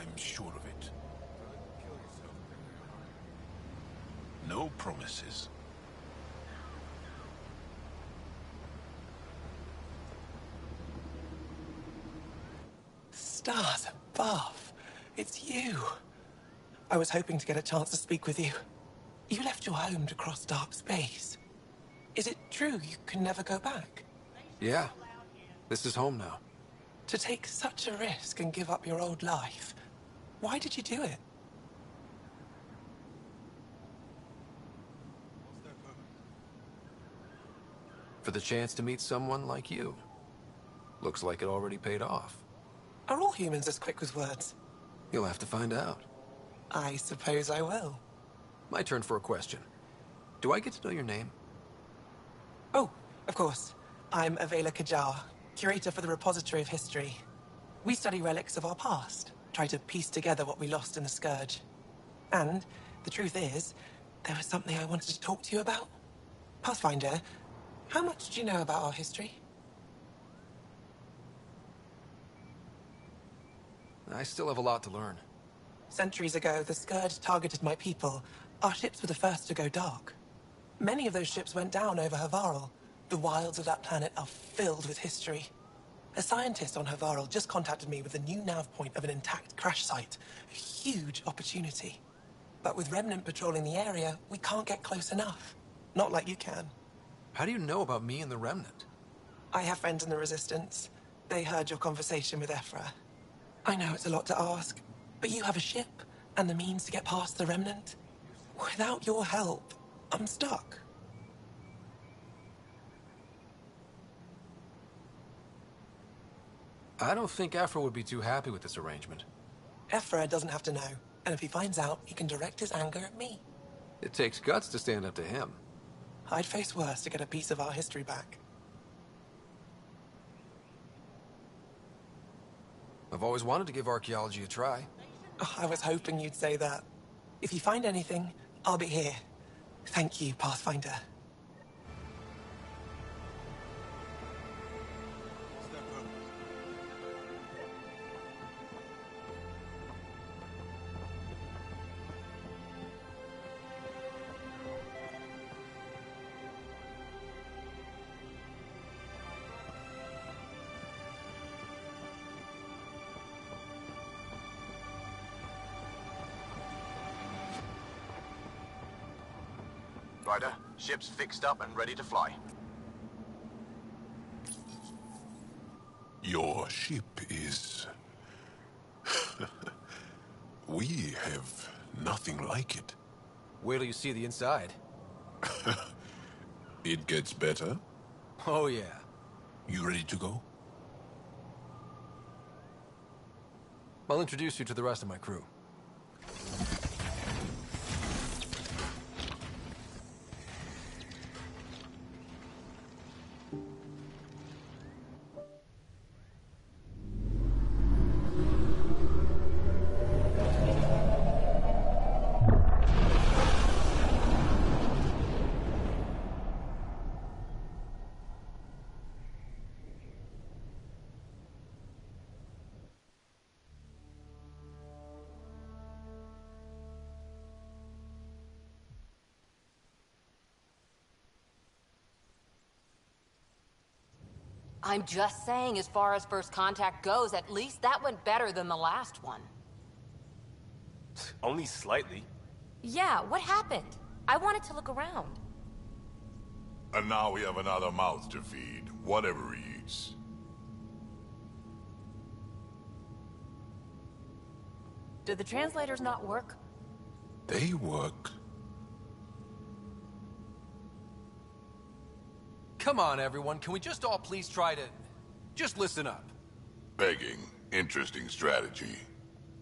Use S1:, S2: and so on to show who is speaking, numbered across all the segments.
S1: I'm sure of it. No promises.
S2: Stars above. It's you. I was hoping to get a chance to speak with you. You left your home to cross dark space. Is it true you can never go back?
S3: Yeah. This is home now.
S2: To take such a risk and give up your old life, why did you do it?
S3: For the chance to meet someone like you. Looks like it already paid off.
S2: Are all humans as quick with words?
S3: You'll have to find out.
S2: I suppose I will.
S3: My turn for a question. Do I get to know your name?
S2: Oh, of course. I'm Avela Kajar, curator for the Repository of History. We study relics of our past, try to piece together what we lost in the Scourge. And the truth is, there was something I wanted to talk to you about. Pathfinder, how much do you know about our history?
S3: I still have a lot to learn.
S2: Centuries ago, the Scourge targeted my people. Our ships were the first to go dark. Many of those ships went down over Havarl. The wilds of that planet are filled with history. A scientist on Havarl just contacted me with a new nav point of an intact crash site. A huge opportunity. But with Remnant patrolling the area, we can't get close enough. Not like you can.
S3: How do you know about me and the Remnant?
S2: I have friends in the Resistance. They heard your conversation with Ephra. I know it's a lot to ask, but you have a ship and the means to get past the Remnant. Without your help, I'm stuck.
S3: I don't think Aphra would be too happy with this arrangement.
S2: Ephra doesn't have to know, and if he finds out, he can direct his anger at me.
S3: It takes guts to stand up to him.
S2: I'd face worse to get a piece of our history back.
S3: I've always wanted to give archaeology a try.
S2: Oh, I was hoping you'd say that. If you find anything, I'll be here. Thank you, Pathfinder.
S4: Ryder, ship's fixed up and ready to fly.
S1: Your ship is... We have nothing like it.
S3: Wait till you see the inside.
S1: It gets better.
S3: Oh yeah.
S1: You ready to go?
S3: I'll introduce you to the rest of my crew.
S5: I'm just saying, as far as first contact goes, at least that went better than the last one.
S6: Only slightly.
S5: Yeah, what happened? I wanted to look around.
S7: And now we have another mouth to feed, whatever he eats.
S5: Did the translators not work?
S1: They work.
S3: Come on, everyone. Can we just all please try to... just listen up?
S7: Begging. Interesting strategy.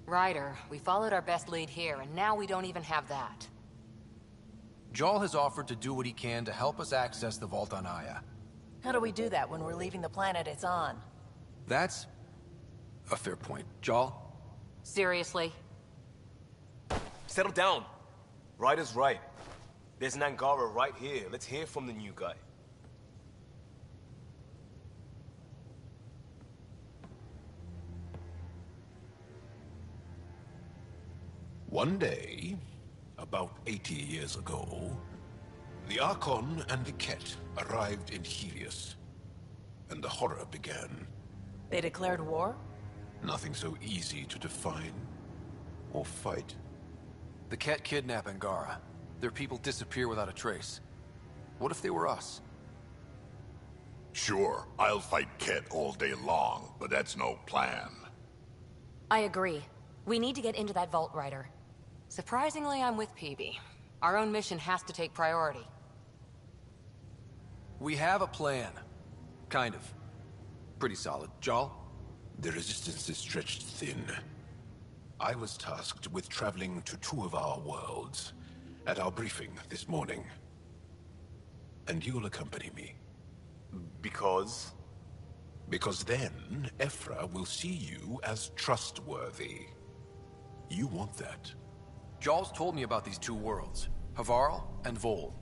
S5: Ryder, we followed our best lead here, and now we don't even have that.
S3: Jarl has offered to do what he can to help us access the Vault on Aya.
S8: How do we do that when we're leaving the planet it's on?
S3: That's a fair point. Jarl?
S5: Seriously?
S6: Settle down. Ryder's right. There's an Angara right here. Let's hear from the new guy.
S1: One day, about 80 years ago, the Archon and the Ket arrived in Helios, and the horror began.
S8: They declared war?
S1: Nothing so easy to define or fight.
S3: The Ket kidnap Angara. Their people disappear without a trace. What if they were us?
S7: Sure, I'll fight Ket all day long, but that's no plan.
S5: I agree. We need to get into that vault, Ryder. Surprisingly, I'm with PB. Our own mission has to take priority.
S3: We have a plan. Kind of. Pretty solid. Jal?
S1: The resistance is stretched thin. I was tasked with traveling to two of our worlds at our briefing this morning. And you'll accompany me.
S6: Because?
S1: Because then, Ephra will see you as trustworthy. You want that.
S3: Jal's told me about these two worlds. Havarl and Vol.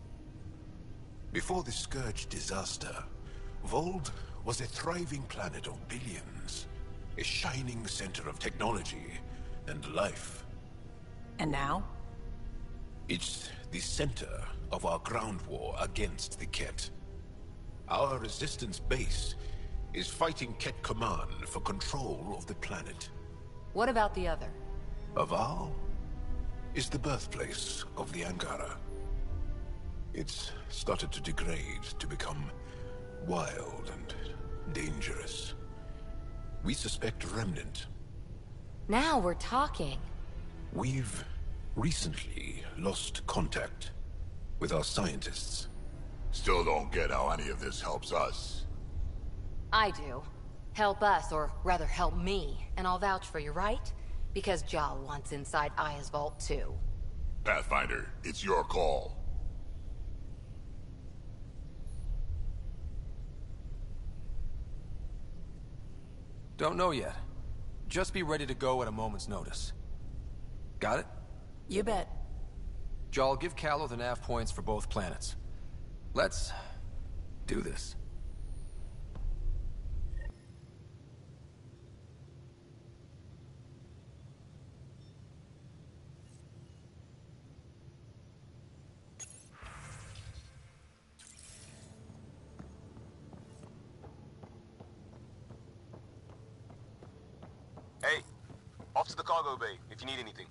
S1: Before the Scourge disaster, Vold was a thriving planet of billions. A shining center of technology and life.
S8: And now?
S1: It's the center of our ground war against the Ket. Our resistance base is fighting Ket Command for control of the planet.
S5: What about the other?
S1: Aval is the birthplace of the Angara. It's started to degrade, to become wild and dangerous. We suspect Remnant.
S5: Now we're talking.
S1: We've recently lost contact with our scientists.
S7: Still don't get how any of this helps us.
S5: I do. Help us, or rather help me, and I'll vouch for you, right? Because Jal wants inside Aya's vault too.
S7: Pathfinder, it's your call.
S3: Don't know yet. Just be ready to go at a moment's notice. Got it?
S8: You bet.
S3: Jal, give Callow the nav points for both planets. Let's do this.
S6: Hey, off to the cargo bay if you need anything.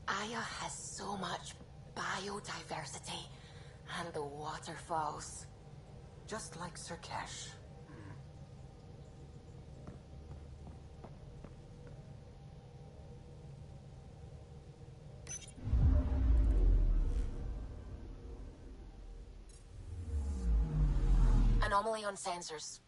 S9: Aya has so much biodiversity and the waterfalls.
S10: Just like Sirkesh.
S9: Anomaly on sensors.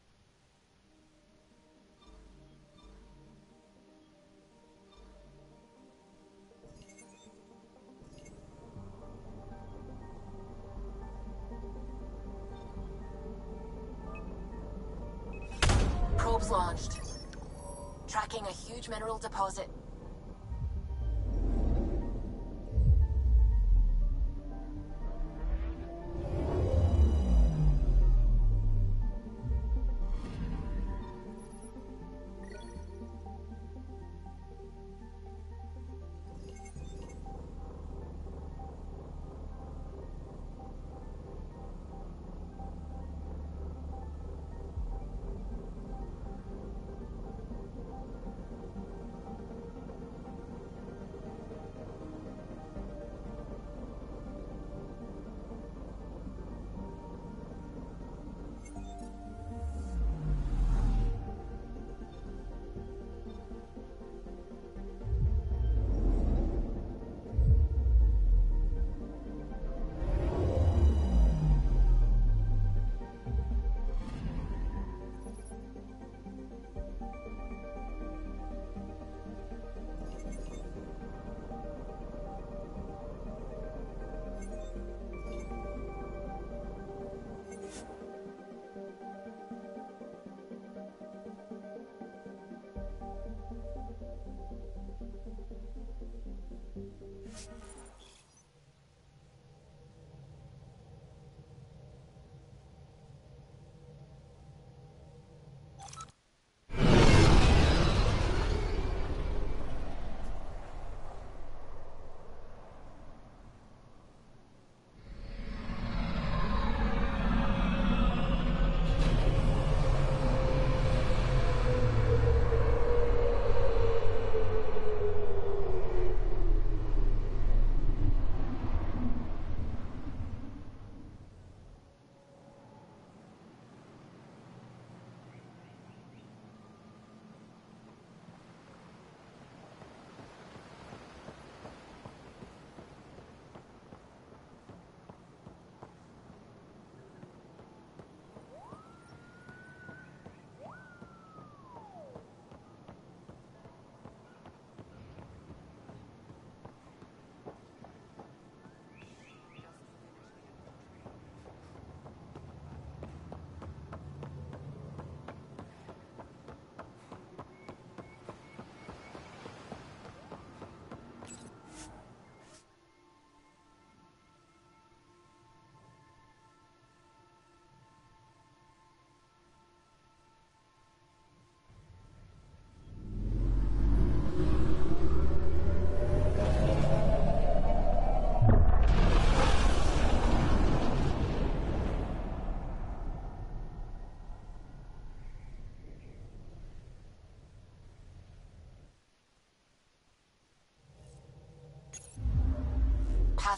S9: Probes launched. Tracking a huge mineral deposit.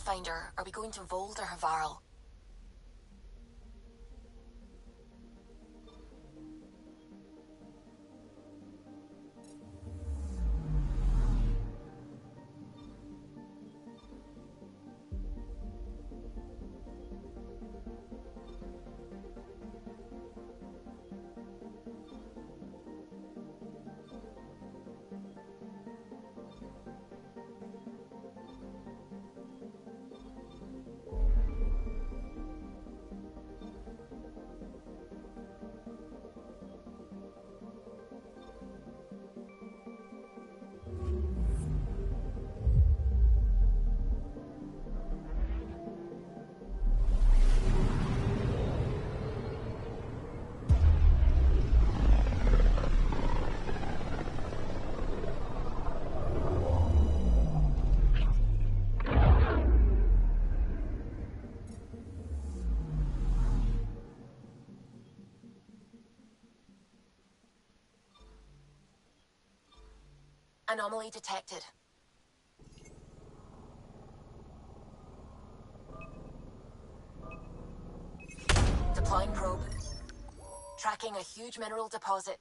S9: Pathfinder, are we going to Vold or Havarl? Anomaly detected. Deploying probe. Tracking a huge mineral deposit.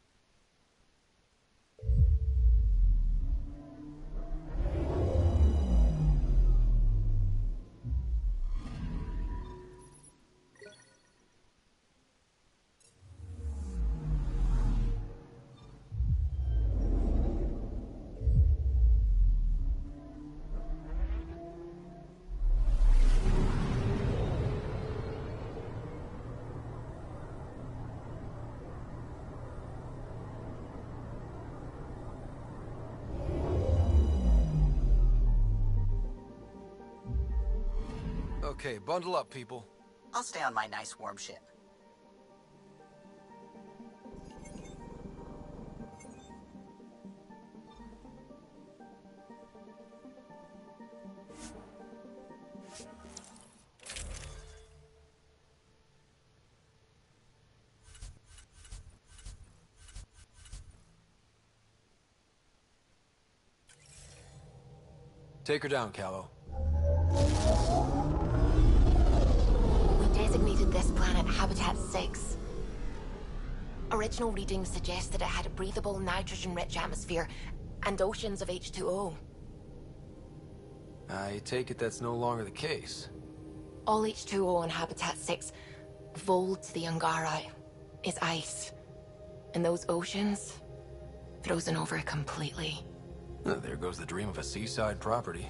S3: Okay, bundle up, people.
S10: I'll stay on my nice warm ship.
S3: Take her down, Callow.
S9: We designated this planet Habitat 6. Original readings suggest that it had a breathable, nitrogen-rich atmosphere and oceans of H2O.
S3: I take it that's no longer the case.
S9: All H2O on Habitat 6, Vold to the Angara, is ice. And those oceans, frozen over completely.
S3: There goes the dream of a seaside property.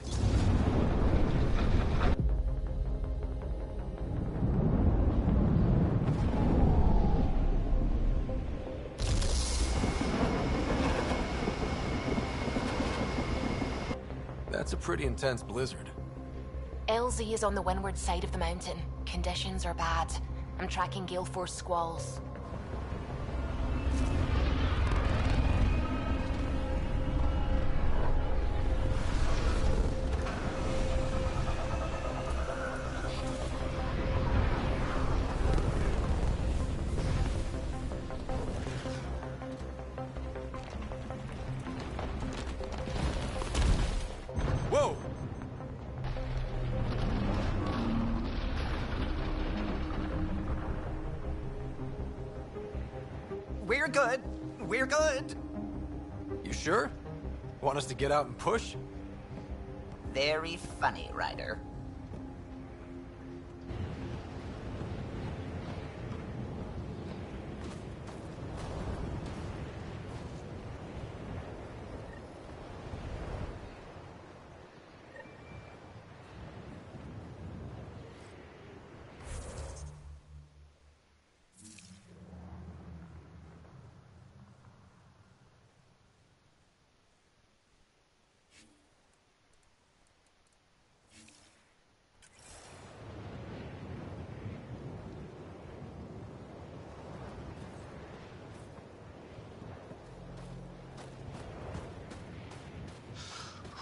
S3: That's a pretty intense blizzard.
S9: LZ is on the windward side of the mountain. Conditions are bad. I'm tracking gale force squalls.
S3: Whoa!
S10: We're good. We're good.
S3: You sure? Want us to get out and push?
S10: Very funny, Ryder.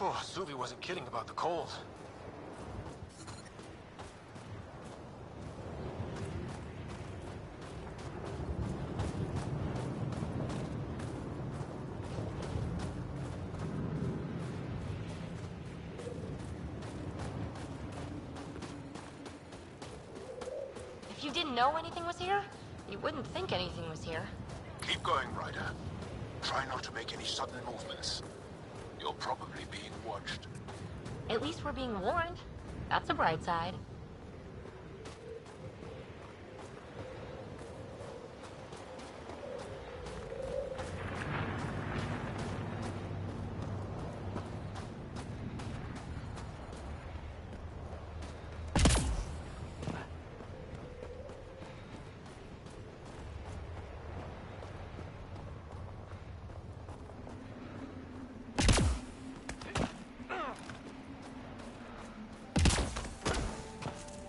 S3: Oh, Suvi wasn't kidding about the cold.
S5: didn't know anything was here, you wouldn't think anything was here.
S1: Keep going, Ryder. Try not to make any sudden movements. You're probably being watched.
S5: At least we're being warned. That's a bright side.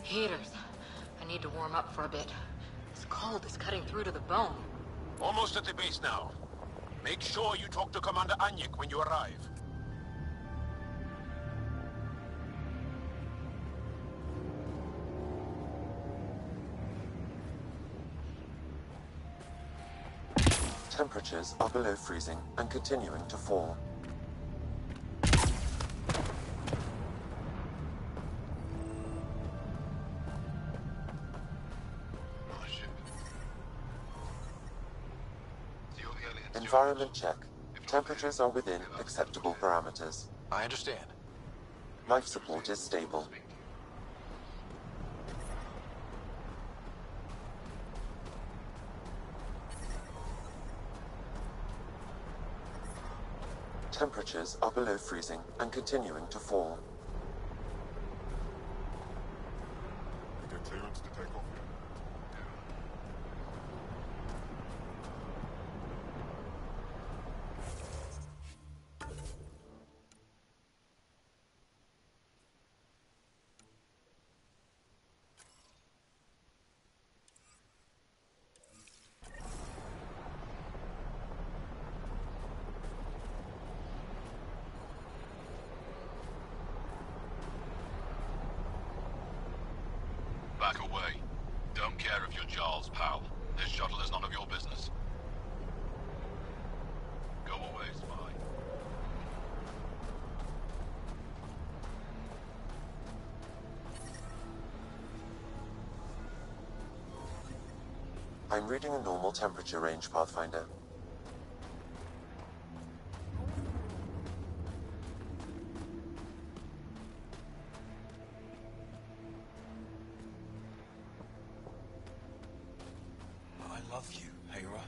S5: Heaters. I need to warm up for a bit. This cold is cutting through to the bone.
S1: Almost at the base now. Make sure you talk to Commander Anyik when you arrive.
S11: Temperatures are below freezing and continuing to fall. Environment check. Temperatures are within acceptable parameters.
S3: I understand.
S11: Life support is stable. Temperatures are below freezing and continuing to fall.
S7: We get clearance to take off.
S1: Back away. Don't care if you're Jarl's pal. This shuttle is none of your business. Go away, spy.
S11: I'm reading a normal temperature range, Pathfinder.
S12: I love you, Hera.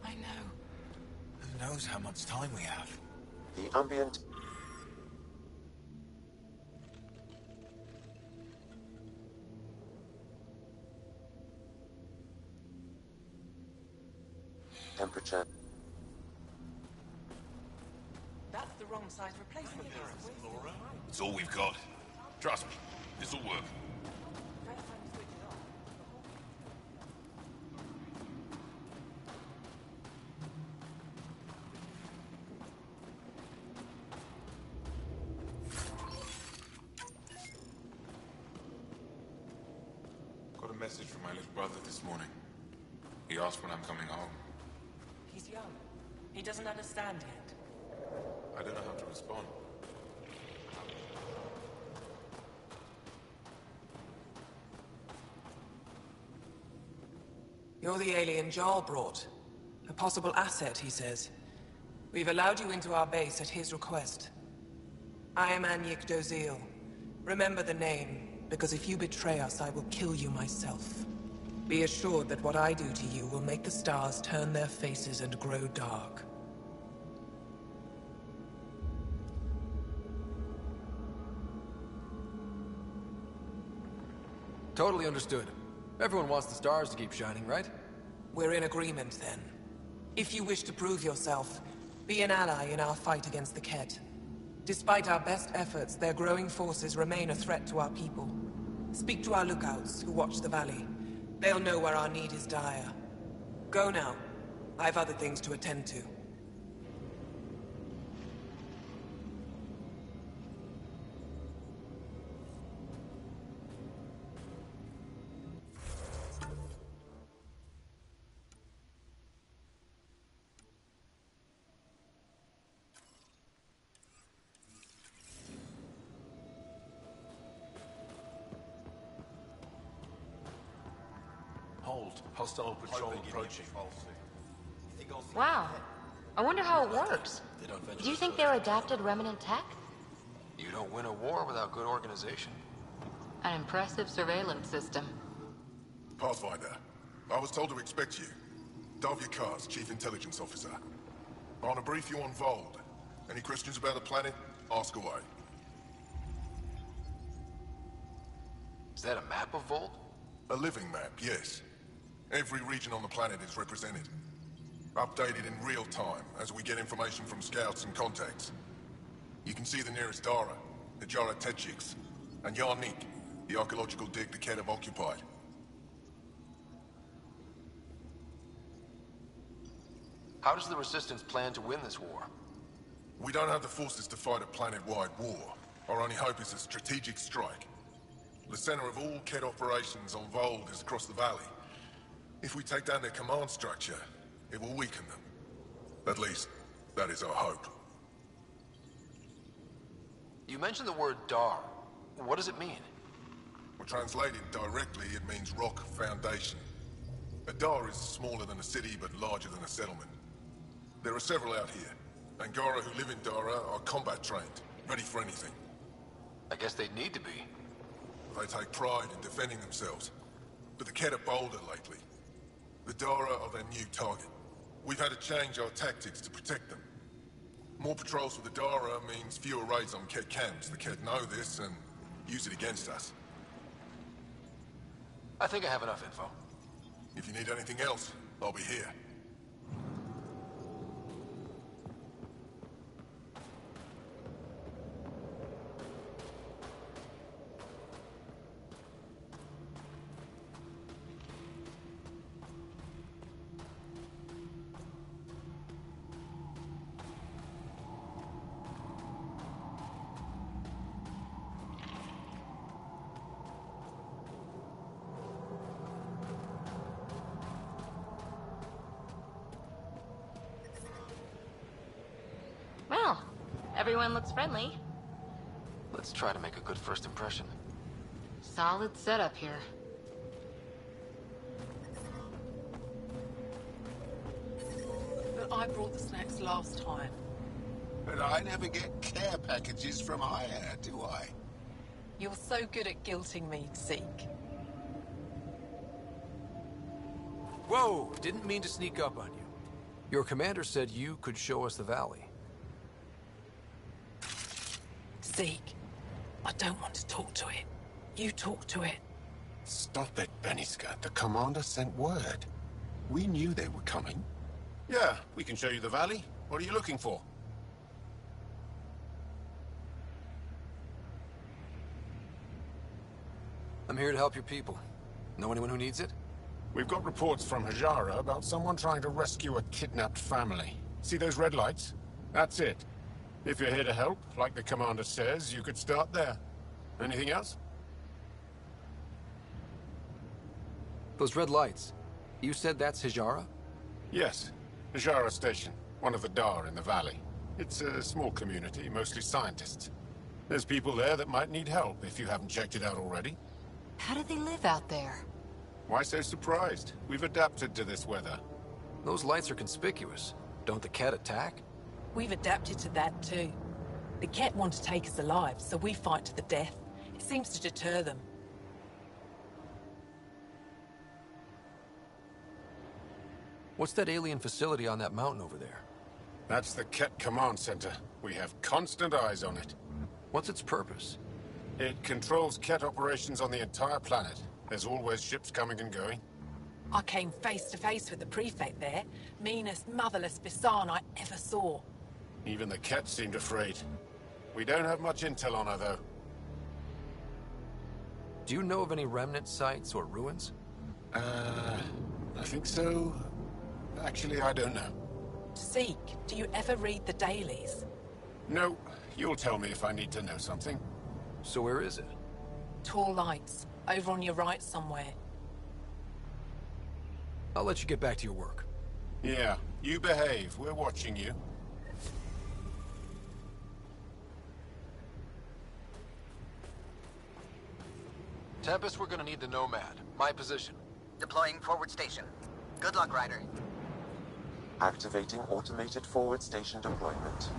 S2: I know.
S12: Who knows how much time we have?
S11: The ambient temperature.
S2: That's the wrong size replacement.
S7: It's all we've got. Trust me, this'll work.
S13: Got a message from my little brother this morning. He asked when I'm coming home.
S2: He's young. He doesn't understand yet.
S13: I don't know how to respond.
S2: You're the alien Jarl brought. A possible asset, he says. We've allowed you into our base at his request. I am Anyik Dozil. Remember the name, because if you betray us, I will kill you myself. Be assured that what I do to you will make the stars turn their faces and grow dark.
S3: Totally understood. Everyone wants the stars to keep shining, right?
S2: We're in agreement, then. If you wish to prove yourself, be an ally in our fight against the Kett. Despite our best efforts, their growing forces remain a threat to our people. Speak to our lookouts, who watch the valley. They'll know where our need is dire. Go now. I've other things to attend to.
S14: Hold. Hostile patrol approaching.
S5: Wow. I wonder how it works. Do you think they're adapted remnant tech?
S3: You don't win a war without good organization.
S5: An impressive surveillance system.
S15: Pathfinder, I was told to expect you. Davia Kars, Chief Intelligence Officer. I want to brief you on Vold. Any questions about the planet? Ask away.
S3: Is that a map of Volt?
S15: A living map, yes. Every region on the planet is represented. Updated in real time as we get information from scouts and contacts. You can see the nearest Dara, the Jara Tetchiks, and Yarnik, the archaeological dig the Kett have occupied.
S3: How does the Resistance plan to win this war?
S15: We don't have the forces to fight a planet-wide war. Our only hope is a strategic strike. The center of all Kett operations on Vold is across the valley. If we take down their command structure, it will weaken them. At least, that is our hope.
S3: You mentioned the word Dar. What does it mean?
S15: Well, translated directly, it means rock foundation. A Dar is smaller than a city, but larger than a settlement. There are several out here. Angara who live in Dara are combat trained, ready for anything.
S3: I guess they'd need to be.
S15: They take pride in defending themselves. But the Kett are bolder lately. The Dara are their new target. We've had to change our tactics to protect them. More patrols for the Dara means fewer raids on Kett camps. The Kett know this and use it against us.
S3: I think I have enough info.
S15: If you need anything else, I'll be here.
S5: Well, everyone looks friendly.
S3: Let's try to make a good first impression.
S5: Solid setup here.
S2: But I brought the snacks last time.
S16: But I never get care packages from Aya, do I?
S2: You're so good at guilting me, Zeke.
S3: Whoa! Didn't mean to sneak up on you. Your commander said you could show us the valley.
S2: Zeke, I don't want to talk to it. You talk to it.
S16: Stop it, Beniska. The commander sent word. We knew they were coming.
S17: Yeah, we can show you the valley. What are you looking for?
S3: I'm here to help your people. Know anyone who needs it?
S17: We've got reports from Hajara about someone trying to rescue a kidnapped family. See those red lights? That's it. If you're here to help, like the commander says, you could start there. Anything else?
S3: Those red lights. You said that's Hijara?
S17: Yes. Hajara Station, one of the Dar in the valley. It's a small community, mostly scientists. There's people there that might need help if you haven't checked it out already.
S5: How do they live out there?
S17: Why so surprised? We've adapted to this weather.
S3: Those lights are conspicuous. Don't the Kett attack?
S2: We've adapted to that too. The Kett want to take us alive, so we fight to the death. It seems to deter them.
S3: What's that alien facility on that mountain over there?
S17: That's the Kett Command Center. We have constant eyes on it.
S3: What's its purpose?
S17: It controls Kett operations on the entire planet. There's always ships coming and going.
S2: I came face to face with the prefect there. Meanest, motherless Bisan I ever saw.
S17: Even the Kett seemed afraid. We don't have much intel on her, though.
S3: Do you know of any remnant sites or ruins?
S17: I think so. Actually, I don't know.
S2: Zeke, do you ever read the dailies?
S17: No. You'll tell me if I need to know something.
S3: So where is it?
S2: Tall lights, over on your right somewhere.
S3: I'll let you get back to your work.
S17: Yeah, you behave. We're watching you.
S3: Tempest, we're gonna need the Nomad. My position.
S10: Deploying forward station. Good luck, Ryder.
S11: Activating automated forward station deployment.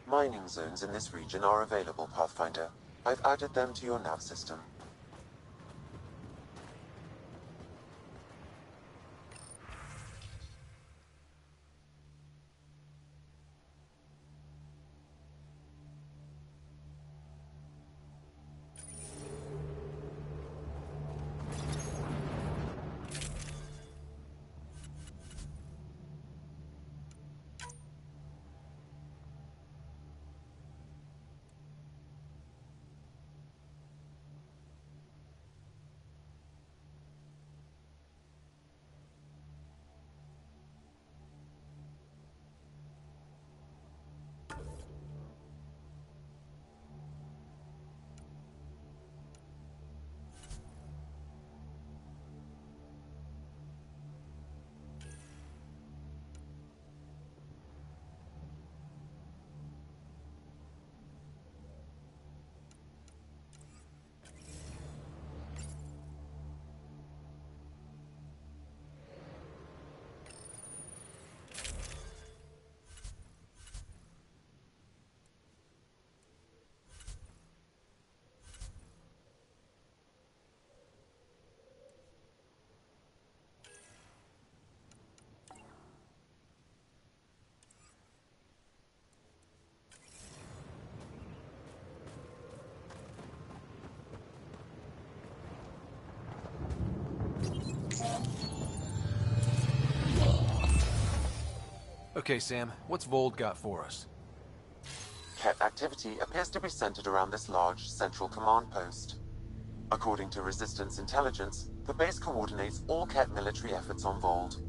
S11: Mining zones in this region are available, Pathfinder. I've added them to your nav system.
S3: Okay, Sam, what's Vold got for us?
S11: Ket activity appears to be centered around this large central command post. According to Resistance intelligence, the base coordinates all Ket military efforts on Vold.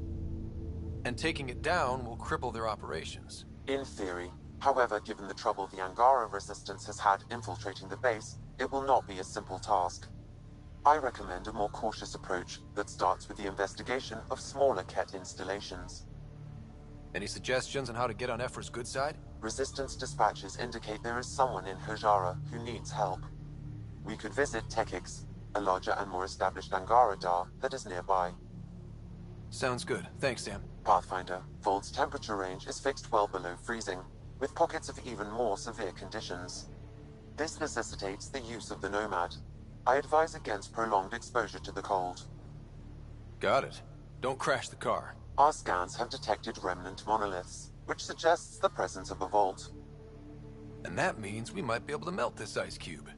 S3: And taking it down will cripple their operations.
S11: In theory. However, given the trouble the Angara Resistance has had infiltrating the base, it will not be a simple task. I recommend a more cautious approach that starts with the investigation of smaller Ket installations.
S3: Any suggestions on how to get on Ephra's good side?
S11: Resistance dispatches indicate there is someone in Hajara who needs help. We could visit Tekix, a larger and more established Angara Dar that is nearby.
S3: Sounds good. Thanks, Sam.
S11: Pathfinder, Vold's temperature range is fixed well below freezing, with pockets of even more severe conditions. This necessitates the use of the Nomad. I advise against prolonged exposure to the cold.
S3: Got it. Don't crash the car.
S11: Our scans have detected remnant monoliths, which suggests the presence of a vault.
S3: And that means we might be able to melt this ice cube.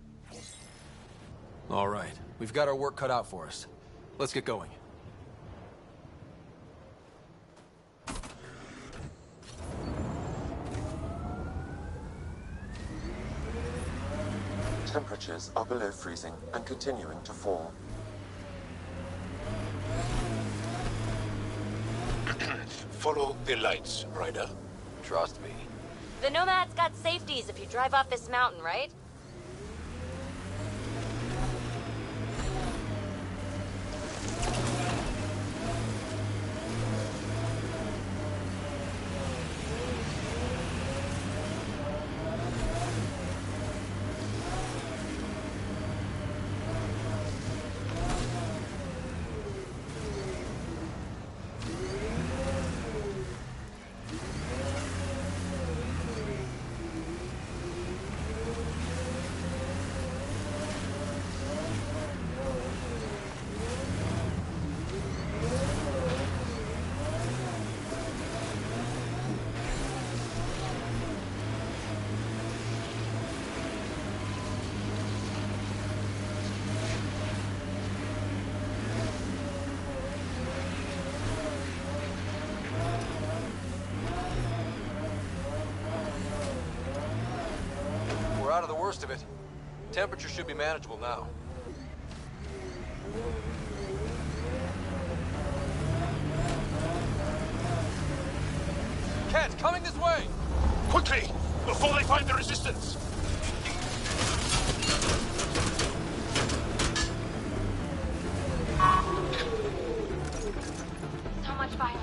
S3: All right, we've got our work cut out for us. Let's get going.
S11: Temperatures are below freezing and continuing to fall.
S1: Follow the lights, Ryder.
S3: Trust me.
S5: The Nomad's got safeties if you drive off this mountain, right?
S3: Out of the worst of it. Temperature should be manageable now. Ket, coming this way!
S1: Quickly! Before they find the resistance!
S9: So much violence.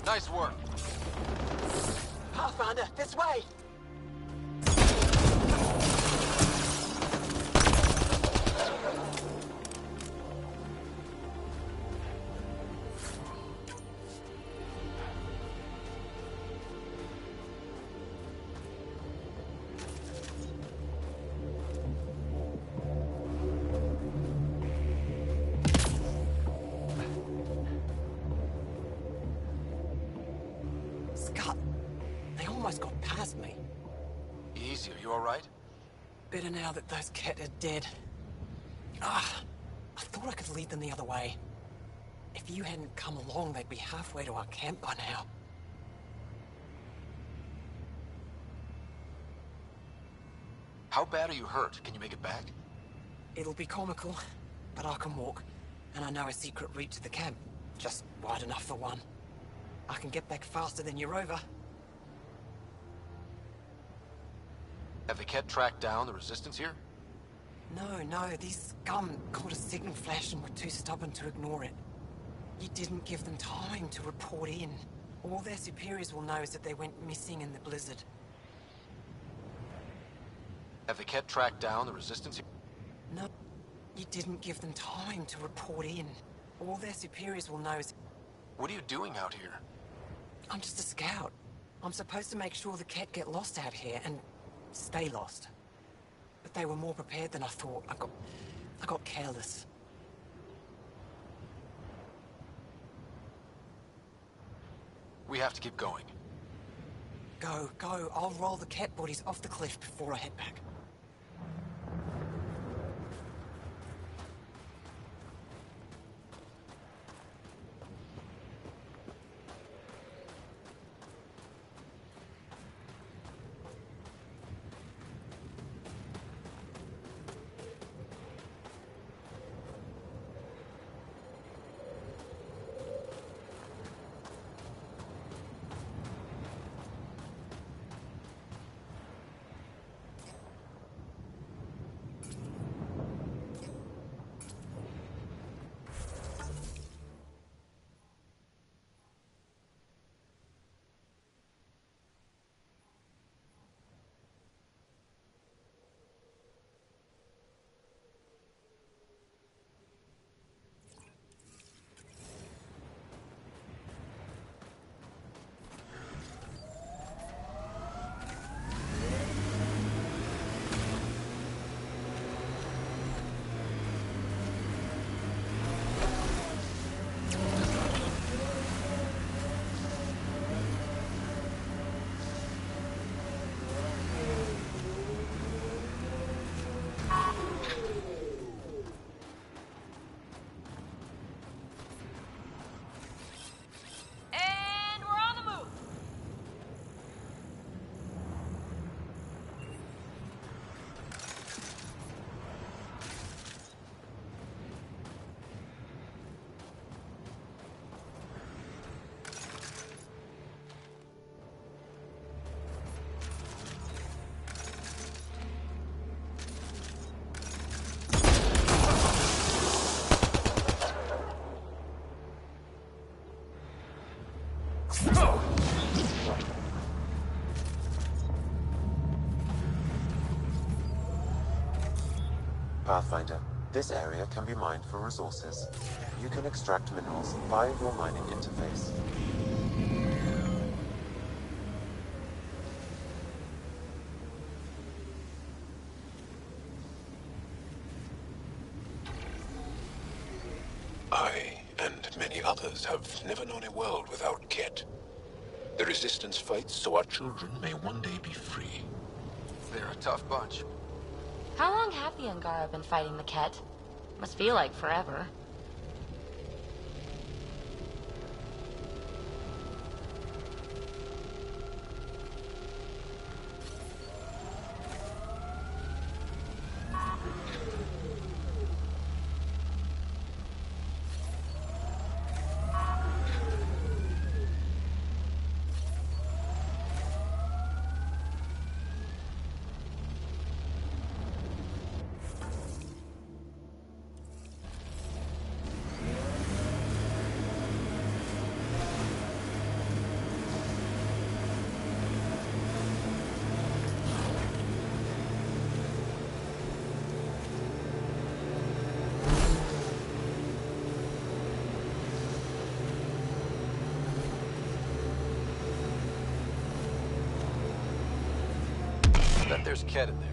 S3: Nice work.
S2: Pathfinder, this way! Scott, they almost got past me.
S3: Easy, are you alright?
S2: Better now that those Ket are dead. I thought I could lead them the other way. If you hadn't come along, they'd be halfway to our camp by now.
S3: How bad are you hurt? Can you make it back?
S2: It'll be comical, but I can walk. And I know a secret route to the camp. Just wide enough for one. I can get back faster than your rover.
S3: Have the Ket tracked down the resistance here?
S2: No, these scum caught a signal flash and were too stubborn to ignore it. You didn't give them time to report in. All their superiors will know is that they went missing in the blizzard.
S3: Have the Ket tracked down the resistance here?
S2: No, you didn't give them time to report in. All their superiors will know is...
S3: What are you doing out here?
S2: I'm just a scout. I'm supposed to make sure the Ket get lost out here and stay lost. But they were more prepared than I thought. I got careless.
S3: We have to keep going.
S2: Go. I'll roll the Ket bodies off the cliff before I head back.
S11: Pathfinder, this area can be mined for resources. You can extract minerals via your mining interface.
S1: I, and many others, have never known a world without Ket. The Resistance fights so our children may one day be free.
S3: They're a tough bunch.
S5: How long have the Angara been fighting the Ket? Must feel like forever.
S3: bet there's Ket in there.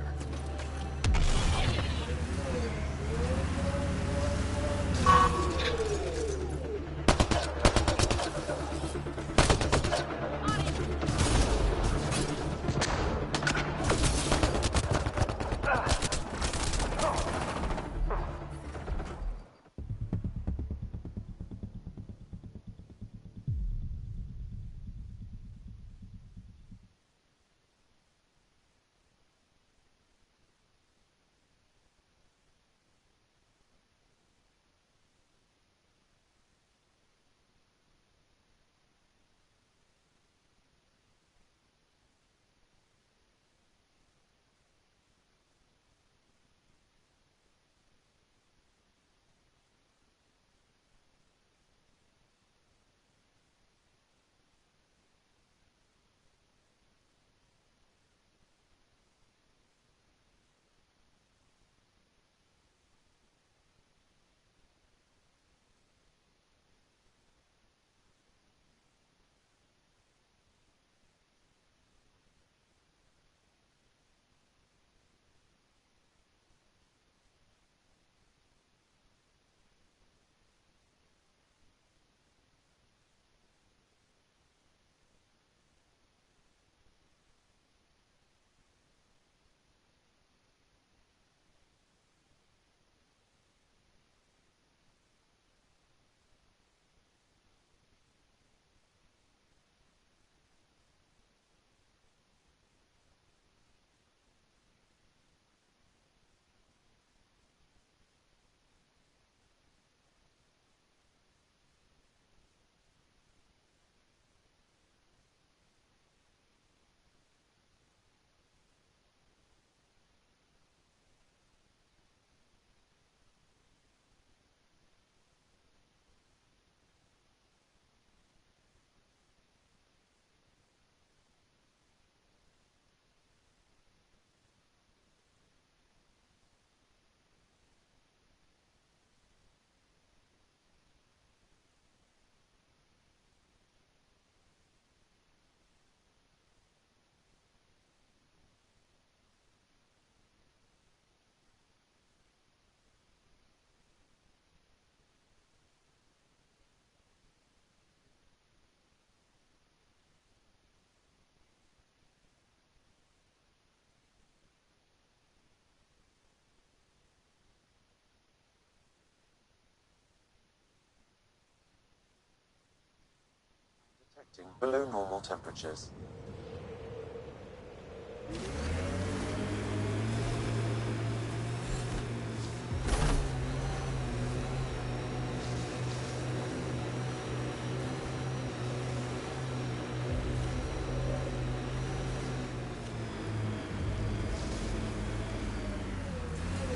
S11: Detecting below normal temperatures.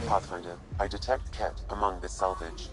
S11: Pathfinder, I detect Ket among this salvage.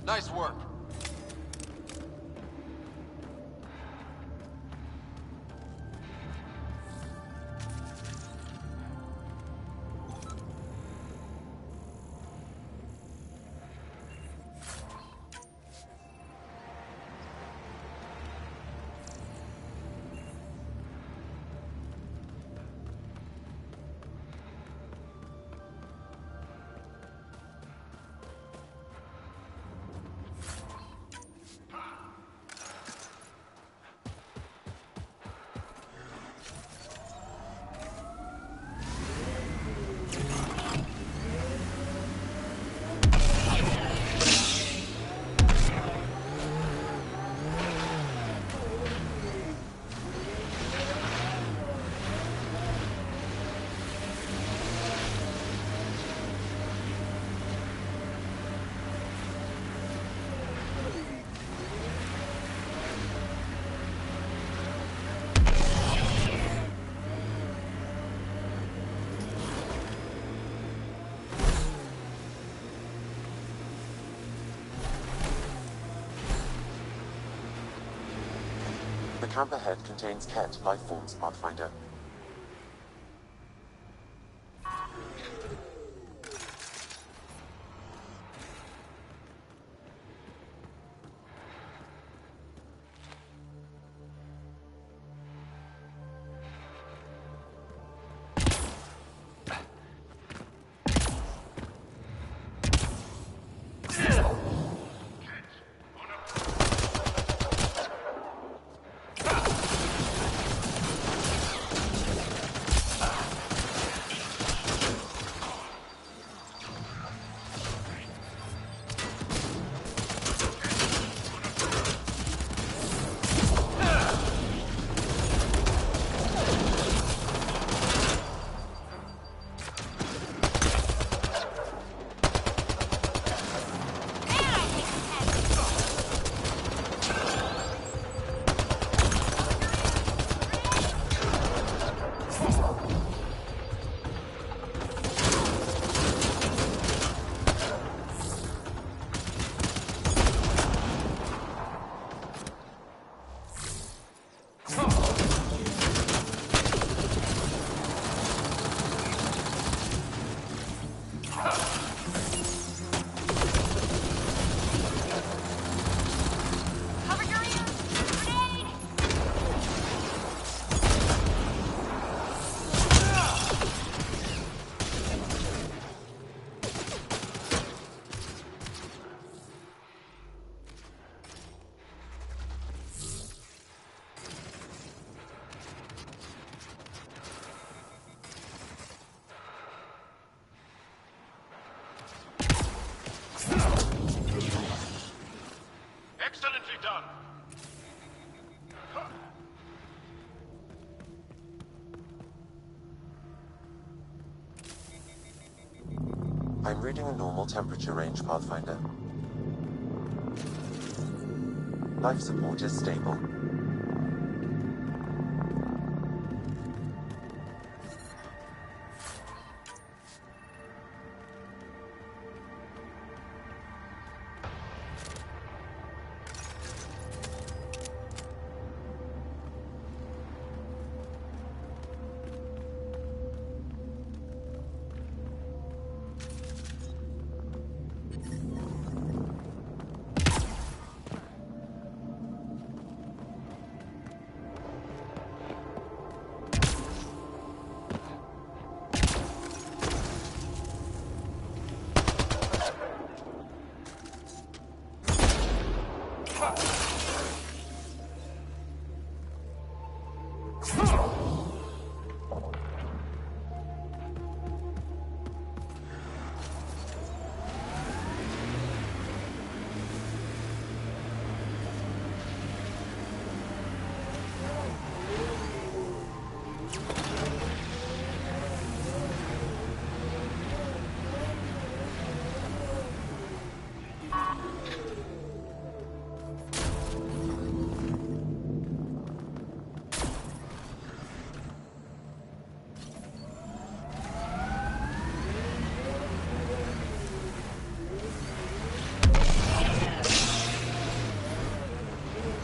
S3: Nice work.
S11: The camp ahead contains Ket life forms, Pathfinder.
S18: Excellently done.
S11: I'm reading a normal temperature range, Pathfinder. Life support is stable.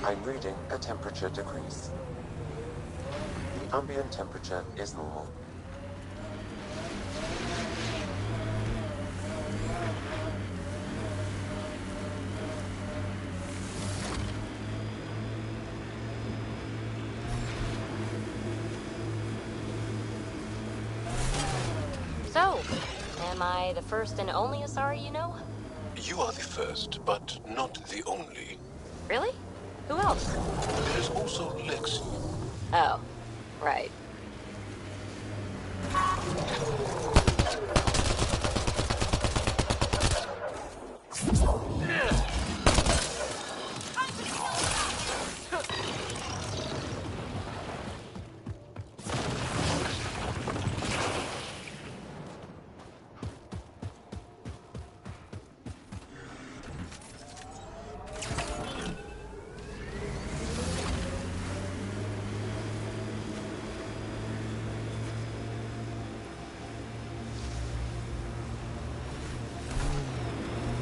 S11: I'm reading a temperature decrease. The ambient temperature is normal.
S5: So, am I the first and only Asari you know?
S16: You are the first, but not the only.
S5: Really? Who else?
S16: There is also Lexi.
S5: Oh, right.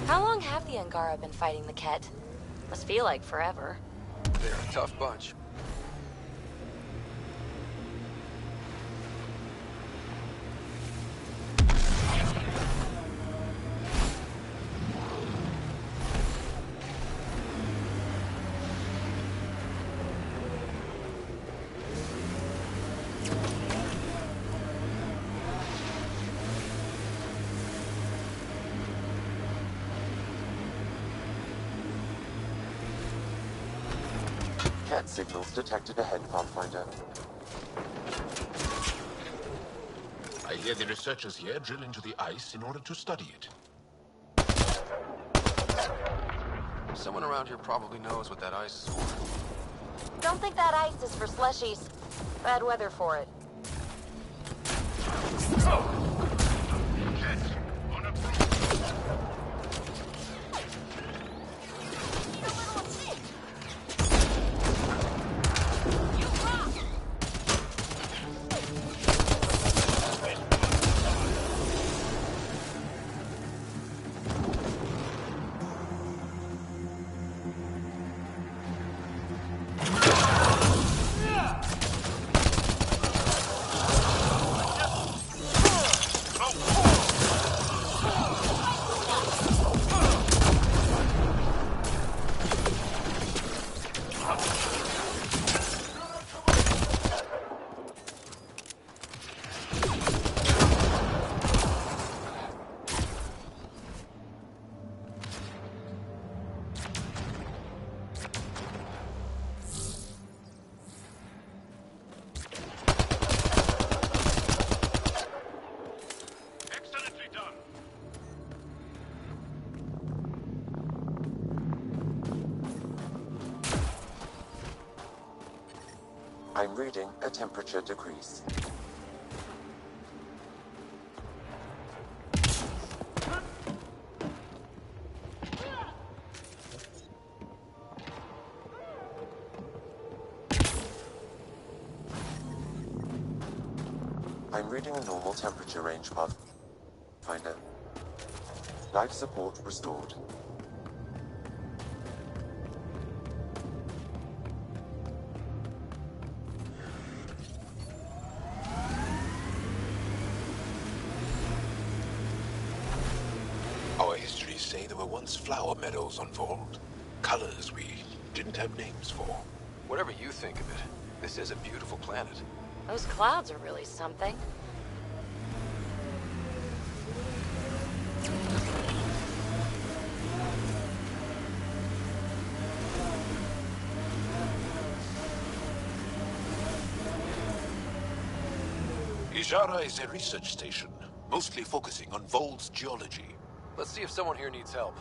S5: How long have the Angara been fighting the Ket? Must feel like forever.
S3: They're a tough bunch.
S11: Cat signals detected ahead, Pathfinder.
S16: I hear the researchers here drill into the ice in order to study it.
S3: Someone around here probably knows what that ice is for.
S5: Don't think that ice is for slushies. Bad weather for it.
S11: I'm reading a temperature decrease. I'm reading a normal temperature range, Pathfinder. Life support restored.
S16: Our histories say there were once flower meadows on Vold. Colors we didn't have names for.
S3: Whatever you think of it, this is a beautiful planet.
S5: Those clouds are really something.
S16: Ijara is a research station, mostly focusing on Vold's geology.
S3: Let's see if someone here needs help.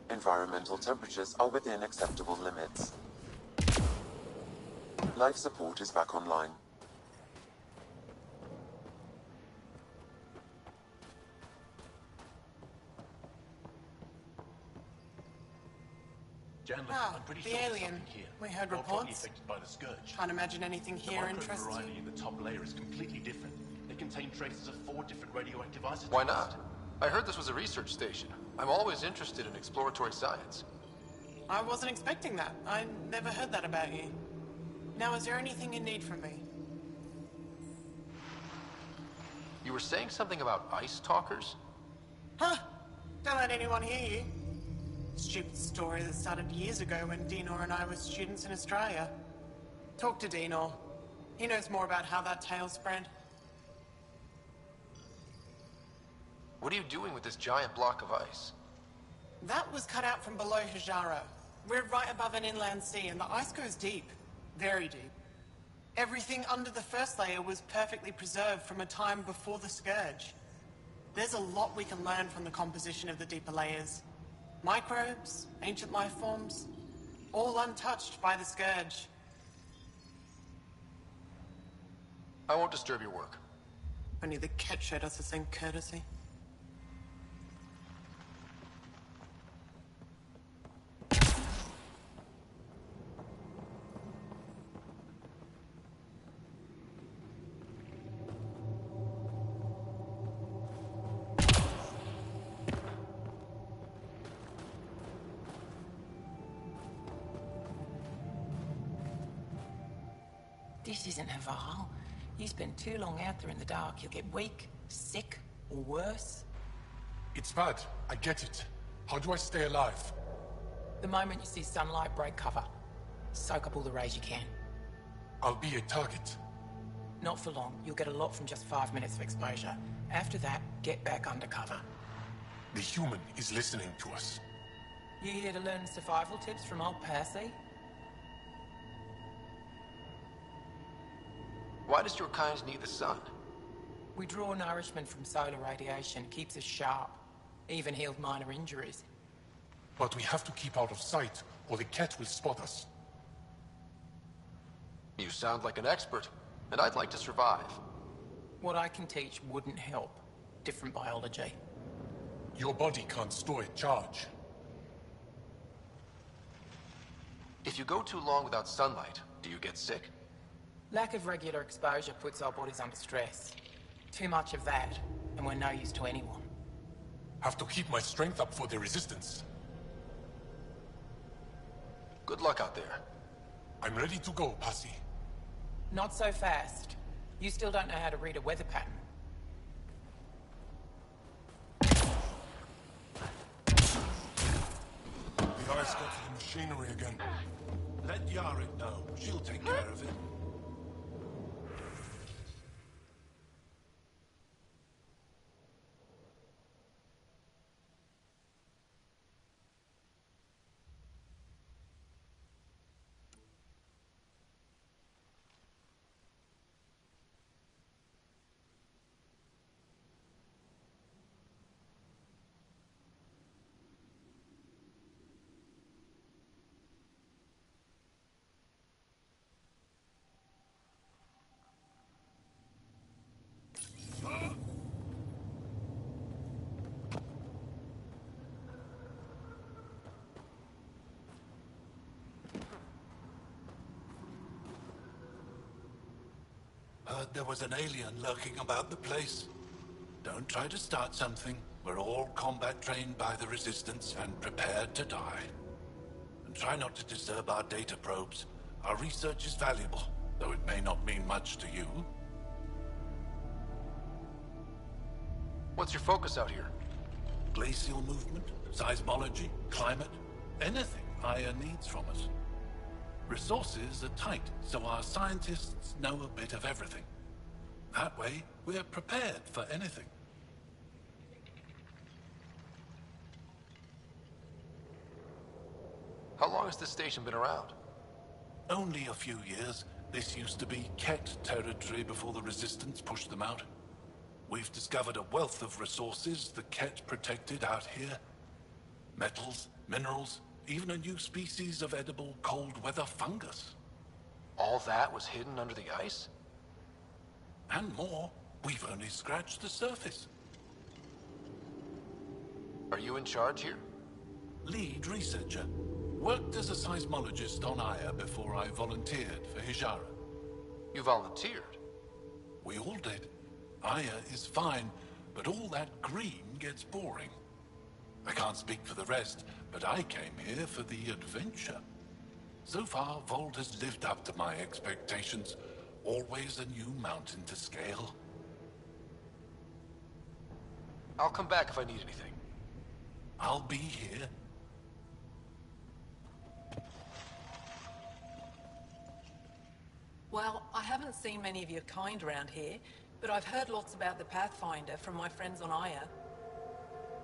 S11: Environmental temperatures are within acceptable limits. Life support is back online.
S14: Gentlemen, I'm pretty
S2: the
S14: sure there's
S2: alien.
S14: something here.
S2: We heard
S14: More probably
S2: reports.
S14: affected by the scourge.
S2: Can't imagine anything
S14: The
S2: here
S14: micro
S2: interests
S14: variety
S2: you.
S14: in the top layer is completely different. They contain traces of 4 different radioactive isotopes.
S3: Why not? I heard this was a research station. I'm always interested in exploratory science.
S2: I wasn't expecting that. I never heard that about you. Now, is there anything you need from me?
S3: You were saying something about ice talkers?
S2: Huh? Don't let anyone hear you. Stupid story that started years ago when Dinor and I were students in Australia. Talk to Dinor. He knows more about how that tale spread.
S3: What are you doing with this giant block of ice?
S2: That was cut out from below Hijara. We're right above an inland sea and the ice goes deep. Very deep. Everything under the first layer was perfectly preserved from a time before the Scourge. There's a lot we can learn from the composition of the deeper layers. Microbes, ancient life forms, all untouched by the Scourge.
S3: I won't disturb your work.
S2: Only the Ket showed us the same courtesy.
S8: This isn't Haval. You spend too long out there in the dark, you'll get weak, sick, or worse.
S17: It's bad. I get it. How do I stay alive?
S8: The moment you see sunlight, break cover. Soak up all the rays you can.
S17: I'll be a target.
S8: Not for long. You'll get a lot from just 5 minutes of exposure. After that, get back under cover.
S17: The human is listening to us.
S8: You here to learn survival tips from old Percy?
S3: Why does your kind need the sun?
S8: We draw nourishment from solar radiation. Keeps us sharp. Even healed minor injuries.
S17: But we have to keep out of sight, or the cat will spot us.
S3: You sound like an expert, and I'd like to survive.
S8: What I can teach wouldn't help. Different biology.
S17: Your body can't store a charge.
S3: If you go too long without sunlight, do you get sick?
S8: Lack of regular exposure puts our bodies under stress. Too much of that, and we're no use to anyone.
S17: Have to keep my strength up for the resistance.
S3: Good luck out there.
S17: I'm ready to go, Passy.
S8: Not so fast. You still don't know how to read a weather pattern.
S15: The ice got to the machinery again.
S1: Let Yarik know. She'll take care of it. Heard there was an alien lurking about the place. Don't try to start something. We're all combat trained by the Resistance and prepared to die. And try not to disturb our data probes. Our research is valuable, though it may not mean much to you.
S3: What's your focus out here?
S1: Glacial movement, seismology, climate, anything Aya needs from us. Resources are tight, so our scientists know a bit of everything. That way, we're prepared for anything.
S3: How long has this station been around?
S1: Only a few years. This used to be Ket territory before the Resistance pushed them out. We've discovered a wealth of resources the Ket protected out here. Metals, minerals, even a new species of edible cold-weather fungus.
S3: All that was hidden under the ice?
S1: And more. We've only scratched the surface.
S3: Are you in charge here?
S1: Lead researcher.
S14: Worked as a seismologist on Aya before I volunteered for Hijara.
S3: You volunteered?
S14: We all did. Aya is fine, but all that green gets boring. I can't speak for the rest, but I came here for the adventure. So far, Vault has lived up to my expectations. Always a new mountain to scale.
S3: I'll come back if I need anything.
S14: I'll be here.
S18: Well, I haven't seen many of your kind around here, but I've heard lots about the Pathfinder from my friends on Aya.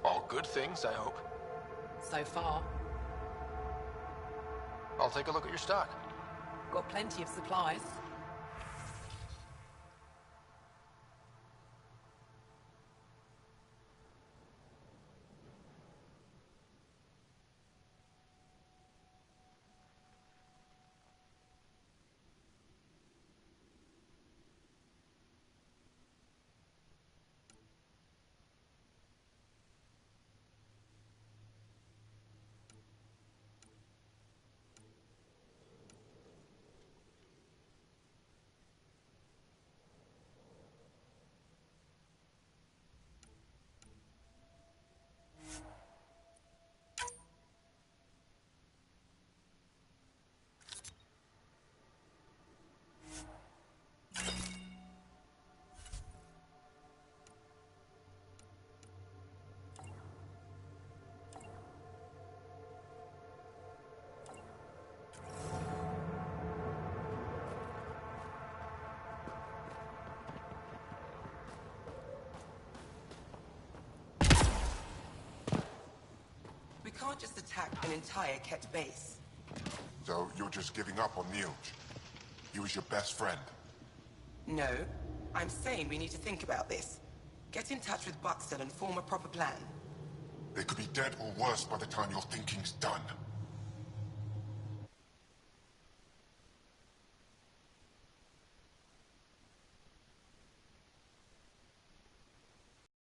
S3: All good things, I hope.
S18: So far.
S3: I'll take a look at your stock.
S18: Got plenty of supplies.
S2: We can't just attack an entire Ket base.
S15: So you're just giving up on Neilj? He was your best friend.
S2: No. I'm saying we need to think about this. Get in touch with Buxton and form a proper plan.
S15: They could be dead or worse by the time your thinking's done.